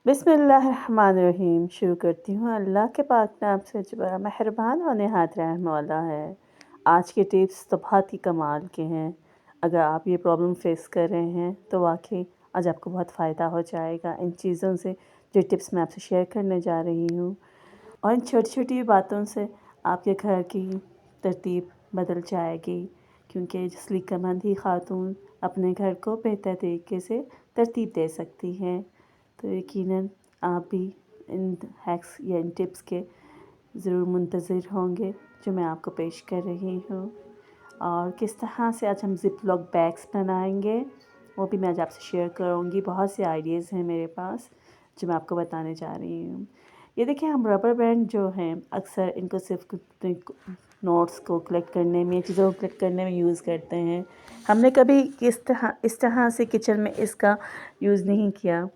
बिस्मिल्लाहिर्रहमानिर्रहीम। शुरू करती हूँ अल्लाह के पाक नाम से जो बड़ा मेहरबान और नहायत रहम वाला है। आज के टिप्स तो बहुत ही कमाल के हैं। अगर आप ये प्रॉब्लम फेस कर रहे हैं तो वाकई आज आपको बहुत फ़ायदा हो जाएगा इन चीज़ों से जो टिप्स मैं आपसे शेयर करने जा रही हूँ। और इन छोटी छोटी बातों से आपके घर की तरतीब बदल जाएगी, क्योंकि सलीकामंद ही खातून अपने घर को बेहतर तरीके से तरतीब दे सकती हैं। तो यकीनन आप भी इन हैक्स या इन टिप्स के ज़रूर मुंतज़िर होंगे जो मैं आपको पेश कर रही हूँ। और किस तरह से आज हम ज़िप लॉक बैग्स बनाएंगे वो भी मैं आज आपसे शेयर करूँगी। बहुत से आइडियाज़ हैं मेरे पास जो मैं आपको बताने जा रही हूँ। ये देखिए, हम रबर बैंड जो हैं अक्सर इनको सिर्फ नोट्स को कलेक्ट करने में, चीज़ों को कलेक्ट करने में यूज़ करते हैं। हमने कभी इस तरह से किचन में इसका यूज़ नहीं किया।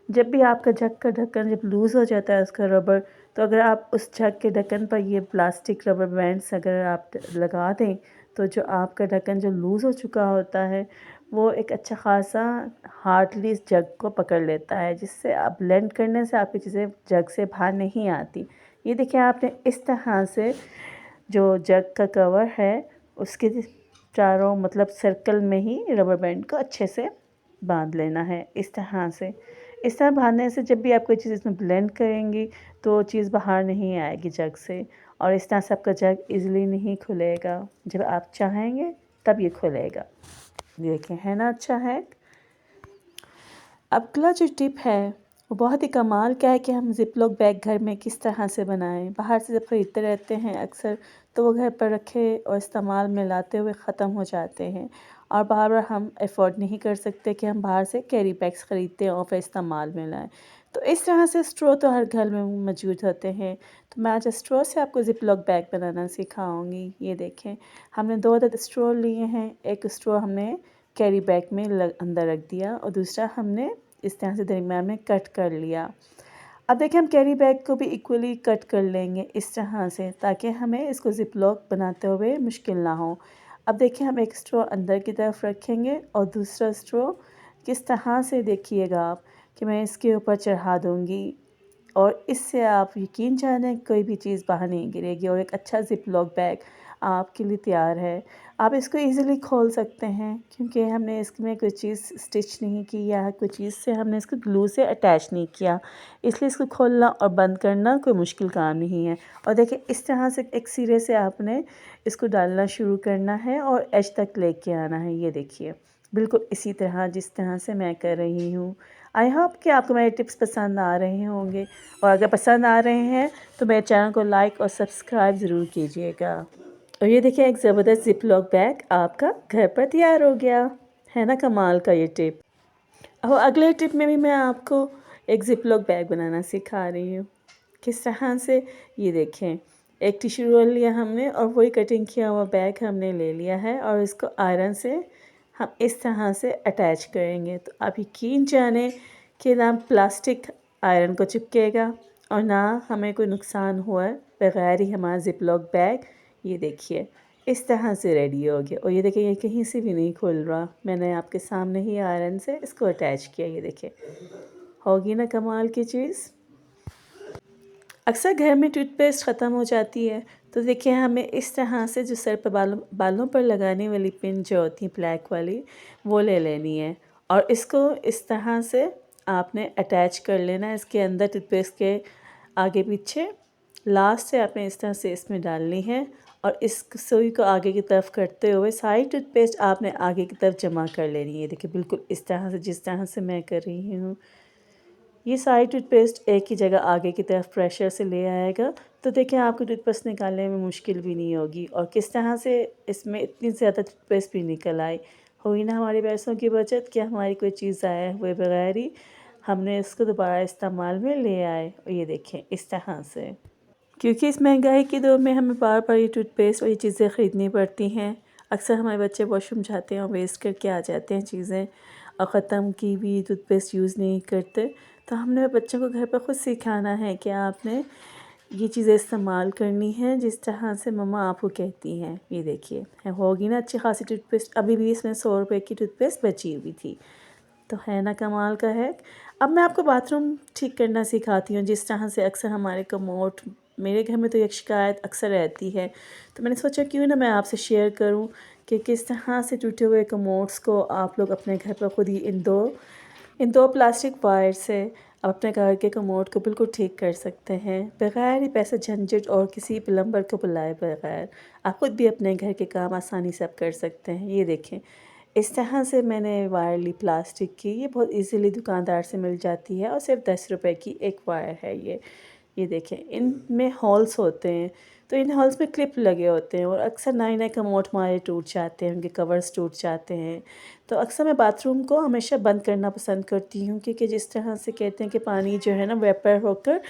जब भी आपका जग का ढक्कन जब लूज़ हो जाता है उसका रबर, तो अगर आप उस जग के ढक्कन पर ये प्लास्टिक रबर बैंड्स अगर आप लगा दें तो जो आपका ढक्कन जो लूज़ हो चुका होता है वो एक अच्छा ख़ासा हार्डली इस जग को पकड़ लेता है, जिससे आप ब्लेंड करने से आपकी चीज़ें जग से बाहर नहीं आती। ये देखिए, आपने इस तरह से जो जग का कवर है उसके चारों मतलब सर्कल में ही रबर बैंड को अच्छे से बांध लेना है। इस तरह बांधने से जब भी आप कोई चीज़ इसमें ब्लेंड करेंगी तो चीज़ बाहर नहीं आएगी जग से, और इस तरह से आपका जग इजीली नहीं खुलेगा। जब आप चाहेंगे तब ये खुलेगा। देखें, है ना अच्छा है। अब अगला जो टिप है वो बहुत ही कमाल का है कि हम ज़िप लॉक बैग घर में किस तरह से बनाएं। बाहर से जब ख़रीदते रहते हैं अक्सर, तो वो घर पर रखे और इस्तेमाल में लाते हुए ख़त्म हो जाते हैं, और बार बार हम अफोर्ड नहीं कर सकते कि हम बाहर से कैरी बैग्स ख़रीदते हैं और फिर इस्तेमाल में लाएं। तो इस तरह से स्ट्रॉ तो हर घर में मौजूद होते हैं। तो मैं आज स्ट्रॉ से आपको ज़िप लॉक बैग बनाना सिखाऊंगी। ये देखें, हमने 2 अदद स्ट्रॉ लिए हैं। एक स्ट्रॉ हमने कैरी बैग में अंदर रख दिया और दूसरा हमने इस तरह से दरमियान में कट कर लिया। अब देखिए, हम कैरी बैग को भी इक्वली कट कर लेंगे इस तरह से, ताकि हमें इसको ज़िप लॉक बनाते हुए मुश्किल ना हो। अब देखिए, हम एक स्ट्रॉ अंदर की तरफ रखेंगे और दूसरा स्ट्रॉ किस तरह से देखिएगा आप कि मैं इसके ऊपर चढ़ा दूँगी, और इससे आप यकीन जानें कोई भी चीज़ बाहर नहीं गिरेगी और एक अच्छा ज़िप लॉक बैग आपके लिए तैयार है। आप इसको इजीली खोल सकते हैं, क्योंकि हमने इसमें कोई चीज़ स्टिच नहीं की या कोई चीज़ से हमने इसको ग्लू से अटैच नहीं किया, इसलिए इसको खोलना और बंद करना कोई मुश्किल काम नहीं है। और देखिए, इस तरह से एक सिरे से आपने इसको डालना शुरू करना है और एज तक लेके आना है। ये देखिए, बिल्कुल इसी तरह जिस तरह से मैं कर रही हूँ। आई होप कि आपको मेरे टिप्स पसंद आ रहे होंगे, और अगर पसंद आ रहे हैं तो मेरे चैनल को लाइक और सब्सक्राइब ज़रूर कीजिएगा। और ये देखिए, एक ज़बरदस्त ज़िप लॉक बैग आपका घर पर तैयार हो गया। है ना कमाल का ये टिप। और अगले टिप में भी मैं आपको एक ज़िप लॉक बैग बनाना सिखा रही हूँ। किस तरह से, ये देखें, एक टिश्यू रोल लिया हमने और वही कटिंग किया हुआ बैग हमने ले लिया है, और इसको आयरन से हम इस तरह से अटैच करेंगे। तो आप यकीन जाने कि ना प्लास्टिक आयरन को चिपकेगा और ना हमें कोई नुकसान हुआ बगैर ही हमारा ज़िप लॉक बैग, ये देखिए, इस तरह से रेडी हो गया। और ये देखिए, ये कहीं से भी नहीं खुल रहा। मैंने आपके सामने ही आयरन से इसको अटैच किया। ये देखिए, होगी ना कमाल की चीज़। अक्सर घर में टूथपेस्ट ख़त्म हो जाती है, तो देखिए, हमें इस तरह से जो सर पर बालों पर लगाने वाली पिन जो होती है ब्लैक वाली, वो ले लेनी है, और इसको इस तरह से आपने अटैच कर लेना है इसके अंदर, टूथपेस्ट के आगे पीछे। लास्ट से आपने इस तरह से इसमें डालनी है, और इस सुई को आगे की तरफ करते हुए सारी टूथपेस्ट आपने आगे की तरफ जमा कर लेनी है। देखिए, बिल्कुल इस तरह से जिस तरह से मैं कर रही हूँ। ये सारी टूथपेस्ट एक ही जगह आगे की तरफ प्रेशर से ले आएगा, तो देखिए, आपको टूथपेस्ट निकालने में मुश्किल भी नहीं होगी। और किस तरह से इसमें इतनी ज़्यादा टूथपेस्ट भी निकल आई। हुई ना हमारे पैसों की बचत, कि हमारी कोई चीज़ ज़ाया हुए बगैर ही हमने इसको दोबारा इस्तेमाल में ले आए। और ये देखें, इस तरह से, क्योंकि इस महंगाई के दौर में हमें बार बार ये टूथपेस्ट और ये चीज़ें ख़रीदनी पड़ती हैं। अक्सर हमारे बच्चे वॉशरूम जाते हैं और वेस्ट करके आ जाते हैं चीज़ें, और ख़त्म की भी टूथपेस्ट यूज़ नहीं करते। तो हमने बच्चों को घर पर ख़ुद सिखाना है कि आपने ये चीज़ें इस्तेमाल करनी है जिस तरह से मम्मा आपको कहती हैं। ये देखिए, होगी ना अच्छी खासी टूथपेस्ट। अभी भी इसमें 100 रुपये की टूथपेस्ट बची हुई थी। तो है ना कमाल का है। अब मैं आपको बाथरूम ठीक करना सिखाती हूँ, जिस तरह से अक्सर हमारे कमोड, मेरे घर में तो ये शिकायत अक्सर रहती है, तो मैंने सोचा क्यों ना मैं आपसे शेयर करूँ कि किस तरह से टूटे हुए कमोड्स को आप लोग अपने घर पर खुद ही इन दो प्लास्टिक वायर से आप अपने घर के कमोड को बिल्कुल ठीक कर सकते हैं, बगैर ही पैसे झंझट और किसी प्लम्बर को बुलाए बगैर। आप खुद भी अपने घर के काम आसानी से आप कर सकते हैं। ये देखें, इस तरह से मैंने वायर ली प्लास्टिक की, ये बहुत इजीली दुकानदार से मिल जाती है और सिर्फ 10 रुपए की एक वायर है ये देखें, इनमें हॉल्स होते हैं, तो इन हॉल्स में क्लिप लगे होते हैं और अक्सर नए नए कमोड हमारे टूट जाते हैं, उनके कवर्स टूट जाते हैं। तो अक्सर मैं बाथरूम को हमेशा बंद करना पसंद करती हूँ, क्योंकि जिस तरह से कहते हैं कि पानी जो है ना वेपर होकर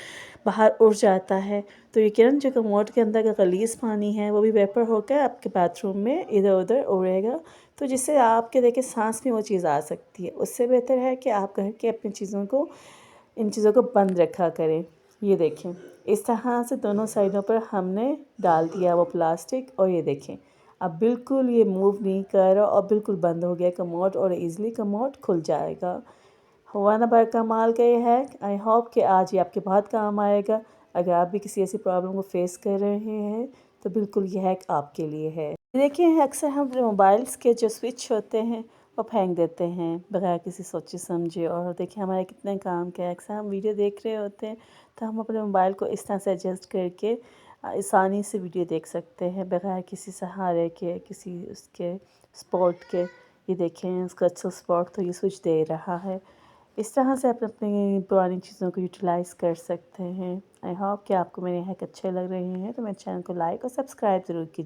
बाहर उड़ जाता है, तो ये किरण जो कमोड के अंदर का गलीज़ पानी है वो भी वेपर होकर आपके बाथरूम में इधर उधर उड़ेगा, तो जिससे आपके देखिए सांस में वो चीज़ आ सकती है। उससे बेहतर है कि आप घर के अपनी इन चीज़ों को बंद रखा करें। ये देखें, इस तरह से दोनों साइडों पर हमने डाल दिया वो प्लास्टिक, और ये देखें अब बिल्कुल ये मूव नहीं कर रहा और बिल्कुल बंद हो गया कमोड, और ईज़िली कमोड खुल जाएगा। हुआ ना बड़ा कमाल का ये हैक। आई होप कि आज ये आपके बहुत काम आएगा। अगर आप भी किसी ऐसी प्रॉब्लम को फेस कर रहे हैं तो बिल्कुल ये हैक आपके लिए है। देखिए, अक्सर हम अपने मोबाइल्स के जो स्विच होते हैं वो फेंक देते हैं बगैर किसी सोचे समझे, और देखिए हमारे कितने काम के हैं। अक्सर हम वीडियो देख रहे होते हैं तो हम अपने मोबाइल को इस तरह से एडजस्ट करके आसानी से वीडियो देख सकते हैं बगैर किसी सहारे के, किसी उसके स्पॉट के। ये देखें, उसका अच्छा स्पॉट तो ये स्विच दे रहा है। इस तरह से आप अपनी पुरानी चीज़ों को यूटिलाइज़ कर सकते हैं। आई होप कि आपको मेरे हैक अच्छे लग रहे हैं, तो मेरे चैनल को लाइक और सब्सक्राइब ज़रूर कीजिए।